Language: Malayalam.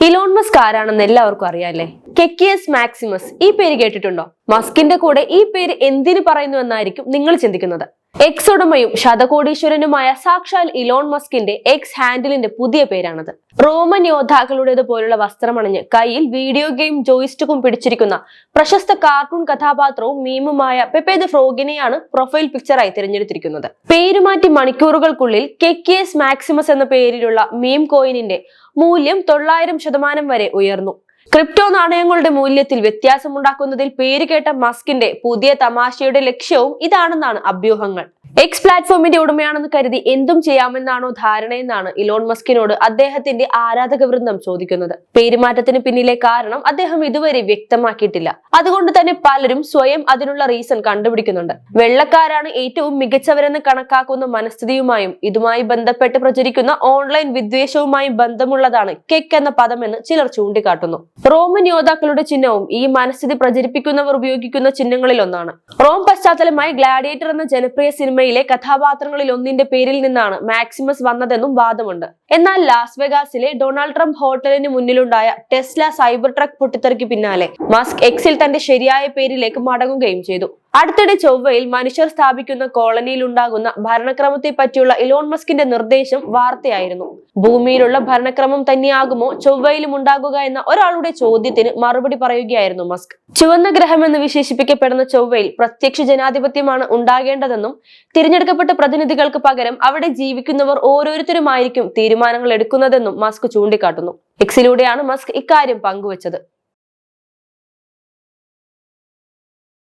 ഇലോൺ മസ്ക് ആരാണെന്ന് എല്ലാവർക്കും അറിയാല്ലേ. കെക്കിയസ് മാക്സിമസ് ഈ പേര് കേട്ടിട്ടുണ്ടോ? മസ്കിന്റെ കൂടെ ഈ പേര് എന്തിനു പറയുന്നു എന്നായിരിക്കും നിങ്ങൾ ചിന്തിക്കുന്നത്. എക്സ് ഉടമയും ശതകോടീശ്വരനുമായ സാക്ഷാൽ ഇലോൺ മസ്കിന്റെ എക്സ് ഹാൻഡിലിന്റെ പുതിയ പേരാണത്. റോമൻ യോദ്ധാക്കളുടേത് പോലുള്ള വസ്ത്രമണിഞ്ഞ് കയ്യിൽ വീഡിയോ ഗെയിം ജോയിസ്റ്റിക്കും പിടിച്ചിരിക്കുന്ന പ്രശസ്ത കാർട്ടൂൺ കഥാപാത്രവും മീമുമായ പെപ്പെ ദ ഫ്രോഗിനെയാണ് പ്രൊഫൈൽ പിക്ചറായി തിരഞ്ഞെടുത്തിരിക്കുന്നത്. പേരുമാറ്റി മണിക്കൂറുകൾക്കുള്ളിൽ കെക്കിയസ് മാക്സിമസ് എന്ന പേരിലുള്ള മീം കോയിനിന്റെ മൂല്യം 900% വരെ ഉയർന്നു. ക്രിപ്റ്റോ നാണയങ്ങളുടെ മൂല്യത്തിൽ വ്യത്യാസമുണ്ടാക്കുന്നതിൽ പേരുകേട്ട മസ്കിന്റെ പുതിയ തമാശയുടെ ലക്ഷ്യവും ഇതാണെന്നാണ് അഭ്യൂഹങ്ങൾ. എക്സ് പ്ലാറ്റ്ഫോമിന്റെ ഉടമയാണെന്ന് കരുതി എന്തും ചെയ്യാമെന്നാണോ ധാരണയെന്നാണ് ഇലോൺ മസ്കിനോട് അദ്ദേഹത്തിന്റെ ആരാധക വൃന്ദം ചോദിക്കുന്നത്. പേരുമാറ്റത്തിന് പിന്നിലെ കാരണം അദ്ദേഹം ഇതുവരെ വ്യക്തമാക്കിയിട്ടില്ല. അതുകൊണ്ട് തന്നെ പലരും സ്വയം അതിനുള്ള റീസൺ കണ്ടുപിടിക്കുന്നുണ്ട്. വെള്ളക്കാരാണ് ഏറ്റവും മികച്ചവരെന്ന് കണക്കാക്കുന്ന മനസ്ഥിതിയുമായും ഇതുമായി ബന്ധപ്പെട്ട് പ്രചരിക്കുന്ന ഓൺലൈൻ വിദ്വേഷവുമായും ബന്ധമുള്ളതാണ് കെക്ക് എന്ന പദമെന്ന് ചിലർ ചൂണ്ടിക്കാട്ടുന്നു. റോമൻ യോദ്ധാക്കളുടെ ചിഹ്നവും ഈ മനസ്ഥിതി പ്രചരിപ്പിക്കുന്നവർ ഉപയോഗിക്കുന്ന ചിഹ്നങ്ങളിൽ ഒന്നാണ്. റോം പശ്ചാത്തലമായി ഗ്ലാഡിയേറ്റർ എന്ന ജനപ്രിയ സിനിമയിലെ കഥാപാത്രങ്ങളിൽ ഒന്നിന്റെ പേരിൽ നിന്നാണ് മാക്സിമസ് വന്നതെന്നും വാദമുണ്ട്. എന്നാൽ ലാസ് വെഗാസിലെ ഡൊണാൾഡ് ട്രംപ് ഹോട്ടലിന് മുന്നിലുണ്ടായ ടെസ്ല സൈബർ ട്രക്ക് പൊട്ടിത്തെറിക്ക് പിന്നാലെ മസ്ക് എക്സിൽ തന്റെ ശരിയായ പേരിലേക്ക് മടങ്ങുകയും ചെയ്തു. അടുത്തിടെ ചൊവ്വയിൽ മനുഷ്യർ സ്ഥാപിക്കുന്ന കോളനിയിൽ ഉണ്ടാകുന്ന ഭരണക്രമത്തെ പറ്റിയുള്ള ഇലോൺ മസ്കിന്റെ നിർദ്ദേശം വാർത്തയായിരുന്നു. ഭൂമിയിലുള്ള ഭരണക്രമം തന്നെയാകുമോ ചൊവ്വയിലും ഉണ്ടാകുക എന്ന ഒരാളുടെ ചോദ്യത്തിന് മറുപടി പറയുകയായിരുന്നു മസ്ക്. ചുവന്ന ഗ്രഹമെന്ന് വിശേഷിപ്പിക്കപ്പെടുന്ന ചൊവ്വയിൽ പ്രത്യക്ഷ ജനാധിപത്യമാണ് ഉണ്ടാകേണ്ടതെന്നും തിരഞ്ഞെടുക്കപ്പെട്ട പ്രതിനിധികൾക്ക് പകരം അവിടെ ജീവിക്കുന്നവർ ഓരോരുത്തരുമായിരിക്കും തീരുമാനങ്ങൾ എടുക്കുന്നതെന്നും മസ്ക് ചൂണ്ടിക്കാട്ടുന്നു. എക്സിലൂടെയാണ് മസ്ക് ഇക്കാര്യം പങ്കുവച്ചത്.